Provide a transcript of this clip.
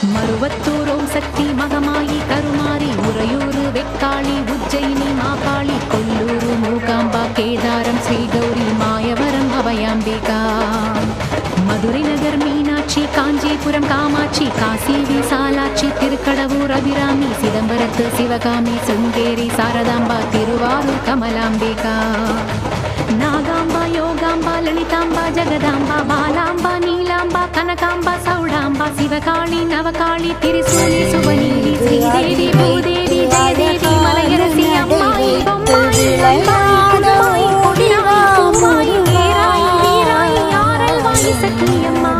Maruvathur Om Sakthi Magamayi Karumari Uraiyur Vekkali Ujjayini Mahakali கொல்லூரு Mookamba Kedaram Sri Gowri Mayavaram Abhayambika Madurai Nagar Meenakshi Kanchipuram Kamakshi Kashi Visalakshi Thirukadavur Abirami சிதம்பரத்து Sivakami Sringeri Sharadamba Thiruvarur Kamalambika Nagamba Yogamba Lalithamba Jagadamba பாலாம்பா நீலாம்பா கனகாம்பா Chowdamba Sivakali Noakhali Trishuli சுபநீதி Sridevi Bhudevi Jayadevi Malayarasi அம்மாயி பொம்மாயி அம்மாயி கொடியாயி Poomayi Veerayi Veerayi ஆரல்வாயி Sakthiamma